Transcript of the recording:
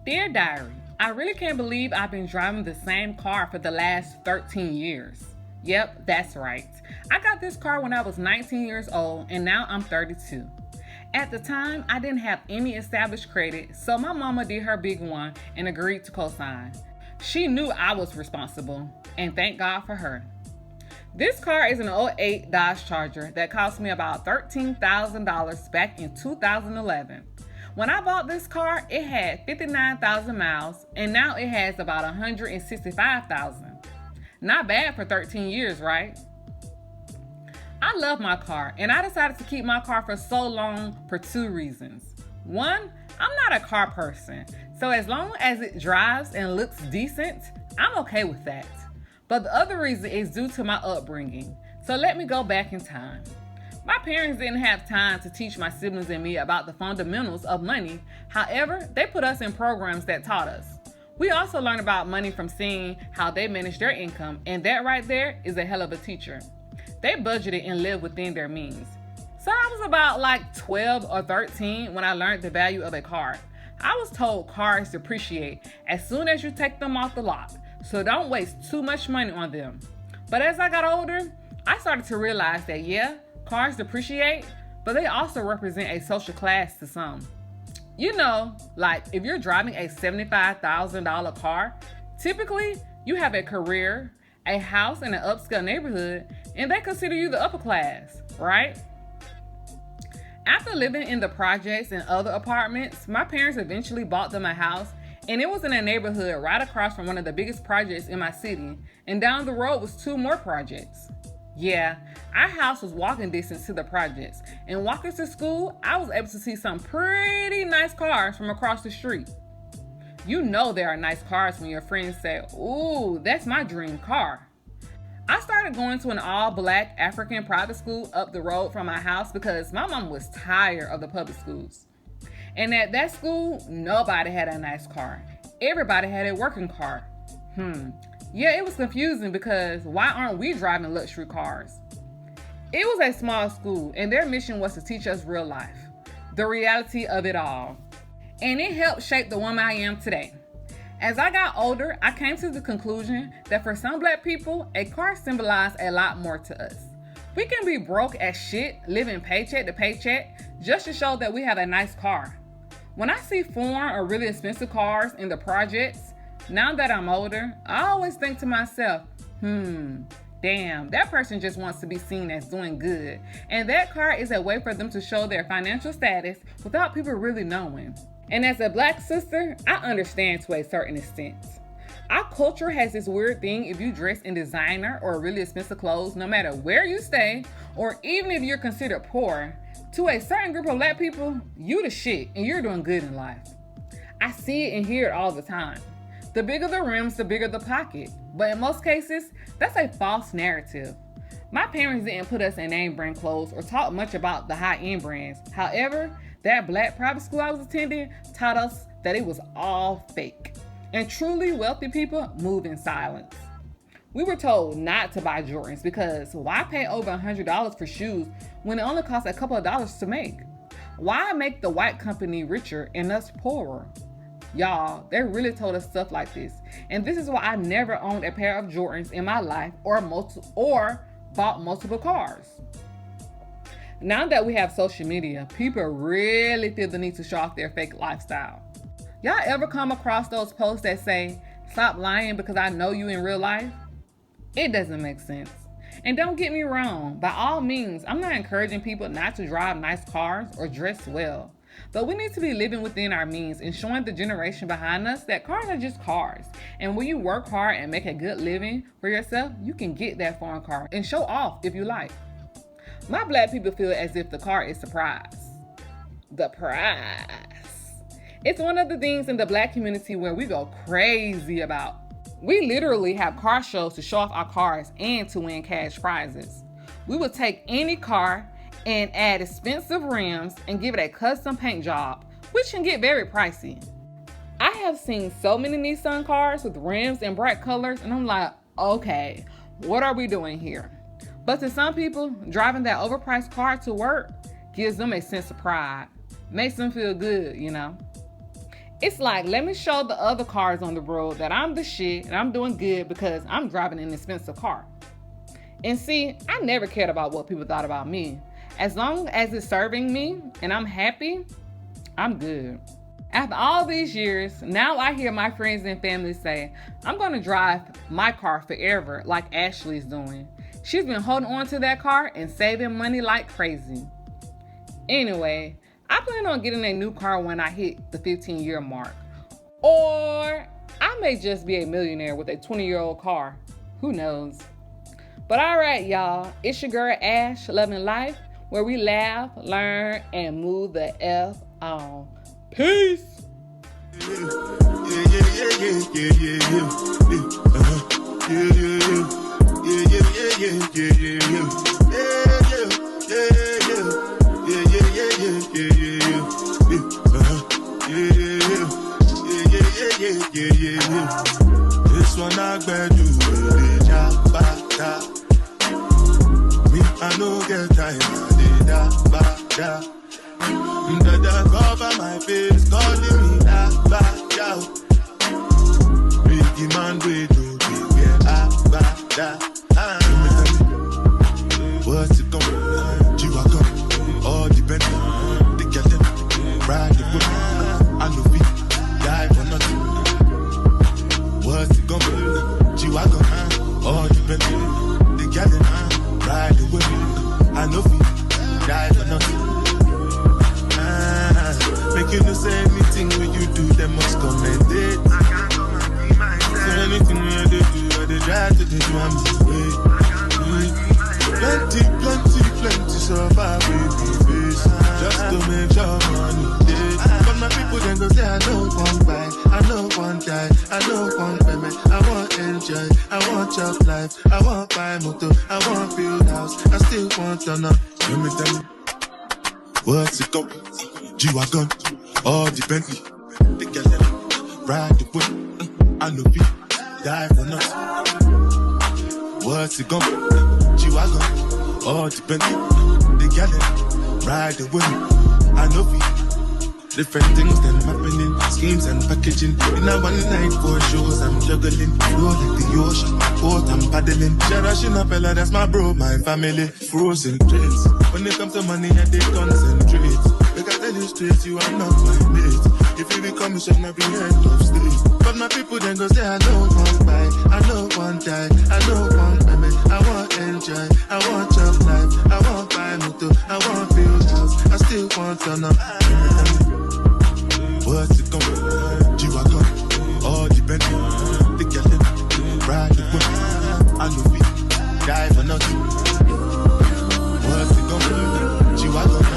Dear Diary, I really can't believe I've been driving the same car for the last 13 years. Yep, that's right. I got this car when I was 19 years old and now I'm 32. At the time, I didn't have any established credit, so my mama did her big one and agreed to co-sign. She knew I was responsible, and thank God for her. This car is an '08 Dodge Charger that cost me about $13,000 back in 2011. When I bought this car, it had 59,000 miles, and now it has about 165,000. Not bad for 13 years, right? I love my car, and I decided to keep my car for so long for two reasons. One, I'm not a car person, so as long as it drives and looks decent, I'm okay with that. But the other reason is due to my upbringing, so let me go back in time. My parents didn't have time to teach my siblings and me about the fundamentals of money. However, they put us in programs that taught us. We also learned about money from seeing how they manage their income, and that right there is a hell of a teacher. They budgeted and lived within their means. So I was about like 12 or 13 when I learned the value of a car. I was told cars depreciate as soon as you take them off the lot, so don't waste too much money on them. But as I got older, I started to realize that yeah, cars depreciate, but they also represent a social class to some. You know, like if you're driving a $75,000 car, typically you have a career, a house in an upscale neighborhood, and they consider you the upper class, right? After living in the projects and other apartments, my parents eventually bought them a house, and it was in a neighborhood right across from one of the biggest projects in my city, and down the road was two more projects. Yeah, our house was walking distance to the projects, and walking to school, I was able to see some pretty nice cars from across the street. You know there are nice cars when your friends say, "Ooh, that's my dream car." I started going to an all-black African private school up the road from my house because my mom was tired of the public schools. And at that school, nobody had a nice car. Everybody had a working car. Yeah, it was confusing because why aren't we driving luxury cars? It was a small school, and their mission was to teach us real life, the reality of it all. And it helped shape the woman I am today. As I got older, I came to the conclusion that for some black people, a car symbolized a lot more to us. We can be broke as shit, living paycheck to paycheck, just to show that we have a nice car. When I see foreign or really expensive cars in the projects, now that I'm older, I always think to myself, damn, that person just wants to be seen as doing good. And that car is a way for them to show their financial status without people really knowing. And as a black sister, I understand to a certain extent. Our culture has this weird thing if you dress in designer or really expensive clothes, no matter where you stay, or even if you're considered poor, to a certain group of black people, you the shit and you're doing good in life. I see it and hear it all the time. The bigger the rims, the bigger the pocket. But in most cases, that's a false narrative. My parents didn't put us in name brand clothes or talk much about the high-end brands. However, that black private school I was attending taught us that it was all fake. And truly wealthy people move in silence. We were told not to buy Jordans because why pay over $100 for shoes when it only costs a couple of dollars to make? Why make the white company richer and us poorer? Y'all, they really told us stuff like this. And this is why I never owned a pair of Jordans in my life or bought multiple cars. Now that we have social media, people really feel the need to show off their fake lifestyle. Y'all ever come across those posts that say, "Stop lying because I know you in real life"? It doesn't make sense. And don't get me wrong, by all means, I'm not encouraging people not to drive nice cars or dress well. But we need to be living within our means and showing the generation behind us that cars are just cars. And when you work hard and make a good living for yourself, you can get that foreign car and show off if you like. My black people feel as if the car is the prize. The prize. It's one of the things in the black community where we go crazy about. We literally have car shows to show off our cars and to win cash prizes. We would take any car and add expensive rims and give it a custom paint job, which can get very pricey. I have seen so many Nissan cars with rims and bright colors, and I'm like, okay, what are we doing here? But to some people, driving that overpriced car to work gives them a sense of pride. Makes them feel good, you know? It's like, let me show the other cars on the road that I'm the shit and I'm doing good because I'm driving an expensive car. And see, I never cared about what people thought about me. As long as it's serving me and I'm happy, I'm good. After all these years, now I hear my friends and family say, I'm gonna drive my car forever like Ashley's doing. She's been holding on to that car and saving money like crazy. Anyway, I plan on getting a new car when I hit the 15-year mark. Or I may just be a millionaire with a 20-year-old car. Who knows? But alright, y'all, it's your girl Ash, Loving Life, where we laugh, learn, and move the F on. Peace! This one I bet you me, I no get time, da. Dada cover my face, calling me da. Biggie man, we do da. What's it gonna be? G-Wagon, all depend. They get them, ride the whip. I know feet, die for nothing. What's it gonna be? G-Wagon, all depend. They get them, ride the whip. I know feet, die for nothing. Make you no say anything when you do, they must commend it. So anything when you do, they try to do I'm plenty survive with face. Just to make sure money day. But my people then go say I don't want buy, I don't want die, I don't want payment, I want enjoy, I want job life, I want buy motor, I want build house, I still want to know. Tell me, what's it go? G-Wagon, all the Bentley, they get them, ride the whip, I know feet, die for nothing. What's it gonna be? G-Wagon, all the Bentley, they get them, ride the whip, I know feet. Different things then happening, schemes and packaging. In a one night for shows, I'm juggling. Flow like the ocean, boat I'm paddling. Cherishing a fella, that's my bro, my family. Frozen trains. When it comes to money, I they concentrate. Because I tell you straight, you are not my mate. If you become a son, I'll be head of state. But my people then go say, I don't want buy, I don't want die, I don't want payment, I want enjoy, I want job life, I want buy motor, I want build house, I still want to know. What's it gonna be? G-Wagon, all the Bentley, they get them, ride the whip, I know feet, die for nothing. What's it gonna be? G-Wagon.